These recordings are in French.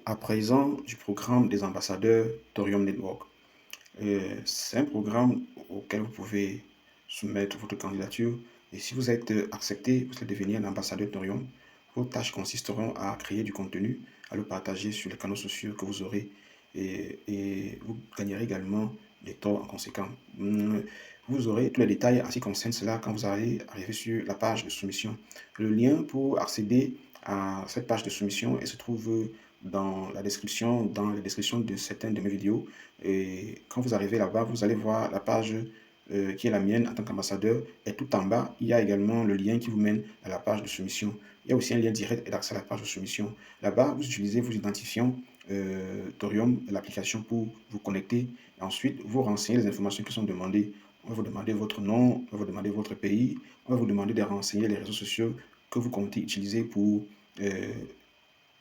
à présent du programme des ambassadeurs Thorium Network. C'est un programme auquel vous pouvez soumettre votre candidature et si vous êtes accepté, vous allez devenir un ambassadeur Thorium. Vos tâches consisteront à créer du contenu, à le partager sur les canaux sociaux que vous aurez et vous gagnerez également des taux en conséquence. Vous aurez tous les détails en ce qui concerne cela quand vous allez arriver sur la page de soumission. Le lien pour accéder à cette page de soumission elle se trouve dans la description, dans les descriptions de certaines de mes vidéos. Et quand vous arrivez là-bas, vous allez voir la page qui est la mienne en tant qu'ambassadeur. Et tout en bas, il y a également le lien qui vous mène à la page de soumission. Il y a aussi un lien direct d'accès à la page de soumission. Là-bas, vous utilisez vos identifiants Thorium, l'application pour vous connecter. Et ensuite, vous renseignez les informations qui sont demandées. On va vous demander votre nom, on va vous demander votre pays, on va vous demander de renseigner les réseaux sociaux que vous comptez utiliser pour euh,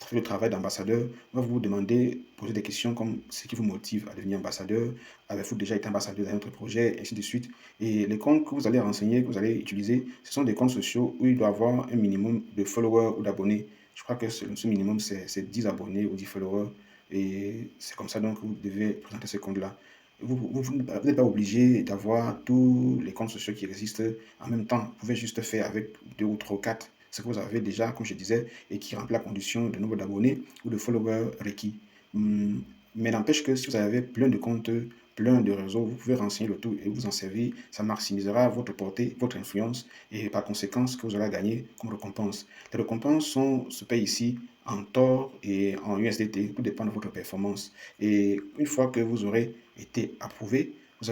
faire le travail d'ambassadeur. On va vous demander, poser des questions comme ce qui vous motive à devenir ambassadeur, avez-vous déjà été ambassadeur dans notre projet, et ainsi de suite. Et les comptes que vous allez renseigner, que vous allez utiliser, ce sont des comptes sociaux où il doit y avoir un minimum de followers ou d'abonnés. Je crois que ce minimum, c'est 10 abonnés ou 10 followers. Et c'est comme ça donc que vous devez présenter ce compte-là. Vous n'êtes pas obligé d'avoir tous les comptes sociaux qui existent en même temps. Vous pouvez juste faire avec deux ou trois ou quatre ce que vous avez déjà, comme je disais, et qui remplit la condition de nombre d'abonnés ou de followers requis. Mais n'empêche que si vous avez plein de comptes, plein de réseaux, vous pouvez renseigner le tout et vous en servir. Ça maximisera votre portée, votre influence et par conséquent ce que vous allez gagner comme récompense. Les récompenses se payent ici en Tor et en USDT, tout dépend de votre performance. Et une fois que vous aurez été approuvé, vous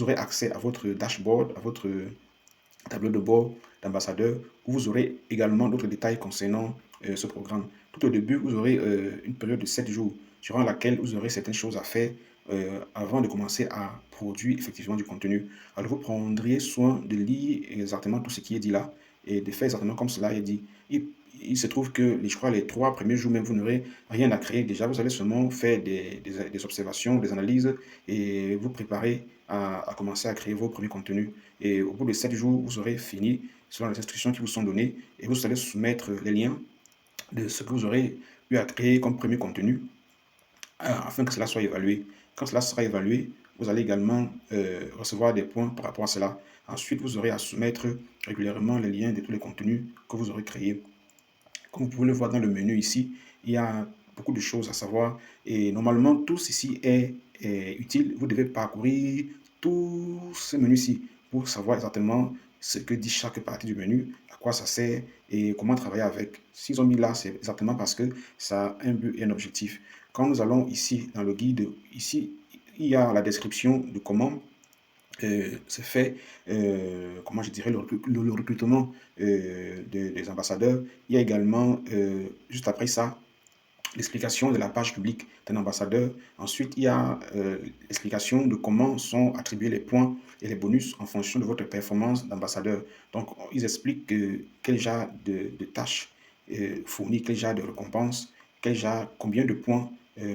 aurez accès à votre dashboard, à votre tableau de bord d'ambassadeur, où vous aurez également d'autres détails concernant ce programme. Tout au début, vous aurez une période de 7 jours durant laquelle vous aurez certaines choses à faire avant de commencer à produire effectivement du contenu. Alors, vous prendriez soin de lire exactement tout ce qui est dit là et de faire exactement comme cela est dit. Il se trouve que, je crois, les 3 premiers jours même, vous n'aurez rien à créer. Déjà, vous allez seulement faire des observations, des analyses et vous préparer à commencer à créer vos premiers contenus. Et au bout de 7 jours, vous aurez fini selon les instructions qui vous sont données et vous allez soumettre les liens de ce que vous aurez eu à créer comme premier contenu afin que cela soit évalué. Quand cela sera évalué, vous allez également recevoir des points par rapport à cela. Ensuite, vous aurez à soumettre régulièrement les liens de tous les contenus que vous aurez créés. Comme vous pouvez le voir dans le menu ici, il y a beaucoup de choses à savoir et normalement tout ceci est utile. Vous devez parcourir tout ce menu-ci pour savoir exactement ce que dit chaque partie du menu, à quoi ça sert et comment travailler avec. S'ils ont mis là, c'est exactement parce que ça a un but et un objectif. Quand nous allons ici dans le guide, ici, il y a la description de comment se fait, comment je dirais, le recrutement des ambassadeurs. Il y a également, juste après ça, l'explication de la page publique d'un ambassadeur. Ensuite, il y a l'explication de comment sont attribués les points et les bonus en fonction de votre performance d'ambassadeur. Donc, ils expliquent quel genre de tâches fournit, quel genre de récompense, combien de points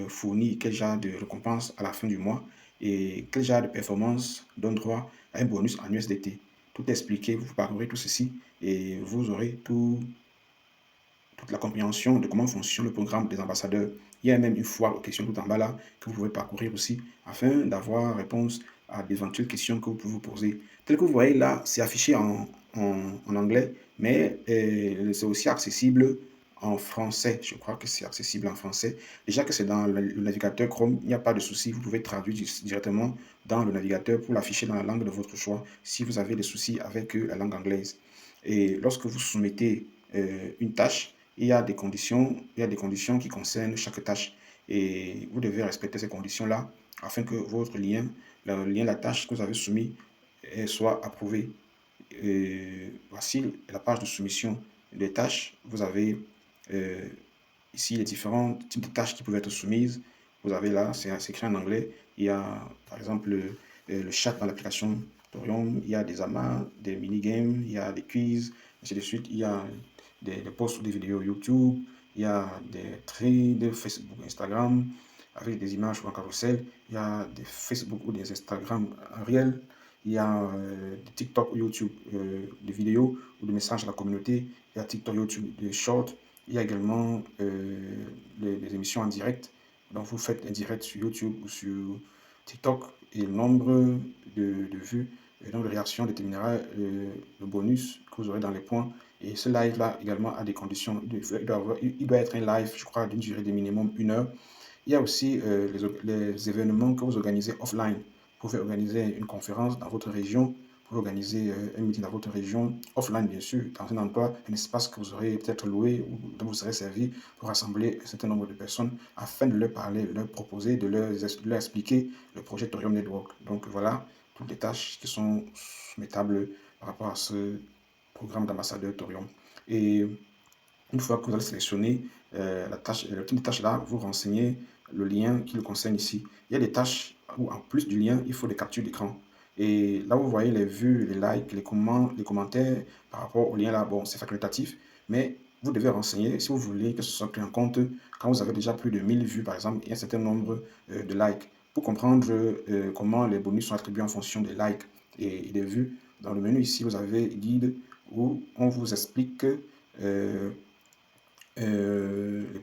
fournit, quel genre de récompense à la fin du mois et quel genre de performance donne droit à un bonus en USDT. Tout est expliqué, vous parcourez tout ceci et vous aurez toute la compréhension de comment fonctionne le programme des ambassadeurs. Il y a même une foire aux questions tout en bas là que vous pouvez parcourir aussi afin d'avoir réponse à d'éventuelles questions que vous pouvez vous poser. Tel que vous voyez là, c'est affiché en anglais, mais c'est aussi accessible en français. Je crois que c'est accessible en français. Déjà que c'est dans le navigateur Chrome, il n'y a pas de souci. Vous pouvez traduire directement dans le navigateur pour l'afficher dans la langue de votre choix si vous avez des soucis avec la langue anglaise. Et lorsque vous soumettez une tâche, il y a des conditions qui concernent chaque tâche et vous devez respecter ces conditions-là afin que votre lien, le lien de la tâche que vous avez soumis soit approuvé. Voici la page de soumission des tâches. Vous avez euh, ici les différents types de tâches qui peuvent être soumises. Vous avez là, c'est écrit en anglais, il y a par exemple le chat dans l'application Torium, il y a des amas, des mini-games, il y a des quiz, ainsi de suite. Il y a des posts ou des vidéos YouTube, il y a des traits de Facebook, Instagram, avec des images ou en carrousel, il y a des Facebook ou des Instagram en réel, il y a des TikTok ou YouTube de vidéos ou de messages à la communauté, il y a TikTok, YouTube, des shorts, Il y a également les émissions en direct. Donc, vous faites un direct sur YouTube ou sur TikTok et le nombre de vues, le nombre de réactions déterminera le bonus que vous aurez dans les points. Et ce live-là également a des conditions. Il doit être un live, je crois, d'une durée de minimum 1 heure. Il y a aussi les événements que vous organisez offline. Vous pouvez organiser une conférence dans votre région, vous pouvez organiser un meeting dans votre région, offline bien sûr, dans un endroit, un espace que vous aurez peut-être loué ou dont vous serez servi pour rassembler un certain nombre de personnes afin de leur parler, de leur proposer, de leur expliquer le projet Thorium Network. Donc voilà toutes les tâches qui sont soumettables par rapport à ce programme d'ambassadeur Thorium. Et une fois que vous allez sélectionner la tâche, le type de tâche là, vous renseignez le lien qui le concerne ici. Il y a des tâches où en plus du lien, il faut des captures d'écran. Et là, vous voyez les vues, les likes, les commentaires par rapport au lien là. Bon, c'est facultatif, mais vous devez renseigner si vous voulez que ce soit pris en compte quand vous avez déjà plus de 1000 vues, par exemple, et un certain nombre de likes. Pour comprendre comment les bonus sont attribués en fonction des likes et des vues, dans le menu ici, vous avez guide où on vous explique les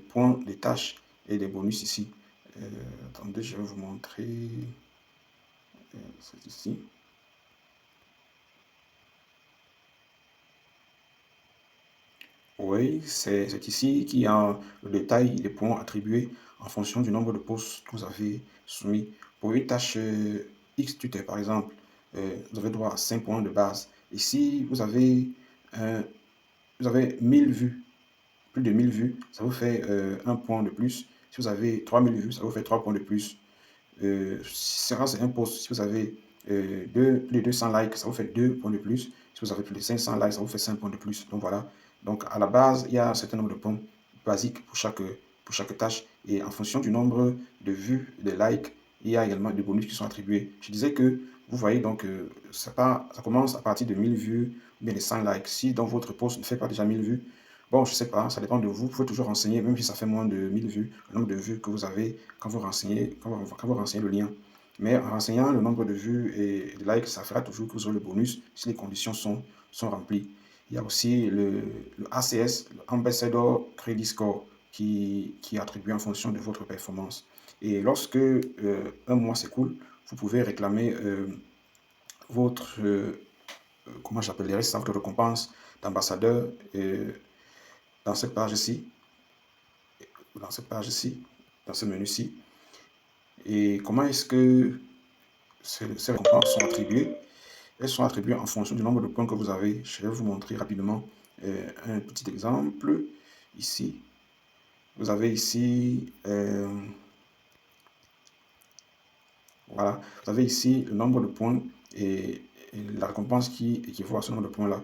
points, les tâches et les bonus ici. Attendez, je vais vous montrer. C'est ici. Oui, c'est ici qu'il y a le détail des points attribués en fonction du nombre de postes que vous avez soumis. Pour une tâche X tuteur, par exemple, vous avez droit à 5 points de base. Ici, vous avez 1000 vues, plus de 1000 vues, ça vous fait un point de plus. Si vous avez 3000 vues, ça vous fait 3 points de plus. C'est un post. Si vous avez plus de 200 likes, ça vous fait 2 points de plus. Si vous avez plus de 500 likes, ça vous fait 5 points de plus. Donc voilà. Donc à la base, il y a un certain nombre de points basiques pour chaque tâche. Et en fonction du nombre de vues, de likes, il y a également des bonus qui sont attribués. Je disais que vous voyez donc ça commence à partir de 1000 vues ou bien de 100 likes. Si dans votre post ne fait pas déjà 1000 vues, bon, je ne sais pas, ça dépend de vous. Vous pouvez toujours renseigner, même si ça fait moins de 1000 vues, le nombre de vues que vous avez quand vous renseignez le lien. Mais en renseignant le nombre de vues et de likes, ça fera toujours que vous aurez le bonus si les conditions sont remplies. Il y a aussi le ACS, le Ambassador Credit Score, qui est attribué en fonction de votre performance. Et lorsque un mois s'écoule, vous pouvez réclamer votre, comment j'appellerais ça, votre récompense d'ambassadeur dans cette page ici, dans cette page ici, dans ce menu-ci. Et comment est-ce que ces récompenses sont attribuées? Elles sont attribuées en fonction du nombre de points que vous avez. Je vais vous montrer rapidement un petit exemple. Ici, vous avez ici, voilà, vous avez ici le nombre de points et la récompense qui équivaut à ce nombre de points-là.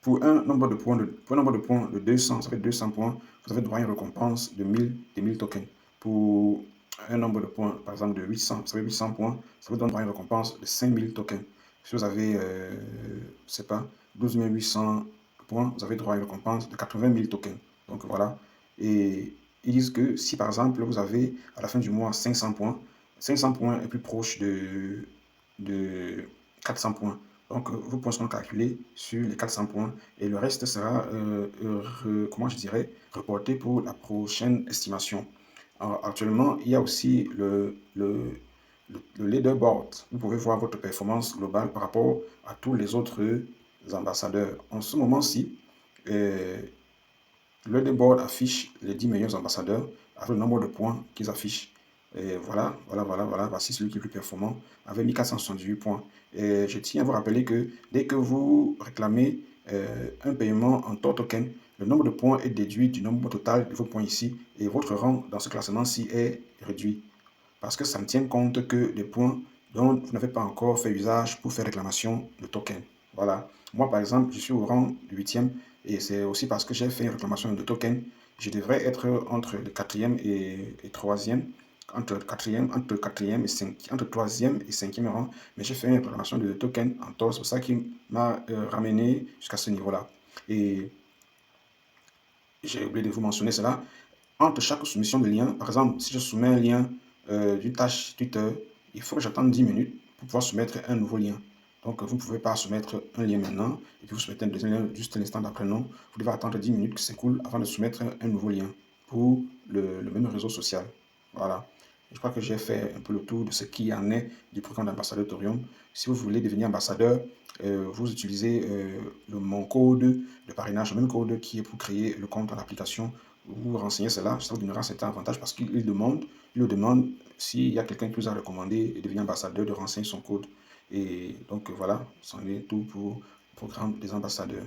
Pour un nombre de points de 200, ça fait 200 points, vous avez droit à une récompense de 1000 tokens. Pour un nombre de points, par exemple, de 800, ça fait 800 points, ça vous donne droit à une récompense de 5000 tokens. Si vous avez, je sais pas, 12 800 points, vous avez droit à une récompense de 80 000 tokens. Donc voilà. Et ils disent que si par exemple vous avez à la fin du mois 500 points, 500 points est plus proche de 400 points. Donc, vos points seront calculés sur les 400 points et le reste sera, comment je dirais, reporté pour la prochaine estimation. Alors, actuellement, il y a aussi le leaderboard. Vous pouvez voir votre performance globale par rapport à tous les autres ambassadeurs. En ce moment-ci, le leaderboard affiche les 10 meilleurs ambassadeurs avec le nombre de points qu'ils affichent. Et voilà, voici celui qui est le plus performant avec 1478 points. Et je tiens à vous rappeler que dès que vous réclamez un paiement en token, le nombre de points est déduit du nombre total de vos points ici et votre rang dans ce classement-ci est réduit. Parce que ça ne tient compte que des points dont vous n'avez pas encore fait usage pour faire réclamation de token. Voilà. Moi, par exemple, je suis au rang du 8e et c'est aussi parce que j'ai fait une réclamation de token. Je devrais être entre le 4e et 3e, entre 4e et 5, entre 3e et 5e rang, mais j'ai fait une réclamation de token en tort, c'est ça qui m'a ramené jusqu'à ce niveau-là. Et j'ai oublié de vous mentionner cela. Entre chaque soumission de lien, par exemple, si je soumets un lien d'une tâche Twitter, il faut que j'attende 10 minutes pour pouvoir soumettre un nouveau lien. Donc, vous ne pouvez pas soumettre un lien maintenant et puis vous soumettez un deuxième lien juste l'instant d'après. Non, vous devez attendre 10 minutes que s'écoulent avant de soumettre un nouveau lien pour le même réseau social. Voilà. Je crois que j'ai fait un peu le tour de ce qui en est du programme d'ambassadeur Thorium. Si vous voulez devenir ambassadeur, vous utilisez mon code de parrainage, le même code qui est pour créer le compte dans l'application. Vous renseignez cela, ça vous donnera un certain avantage parce qu'il le demande s'il y a quelqu'un qui vous a recommandé de devenir ambassadeur, de renseigner son code. Et donc voilà, c'en est tout pour le programme des ambassadeurs.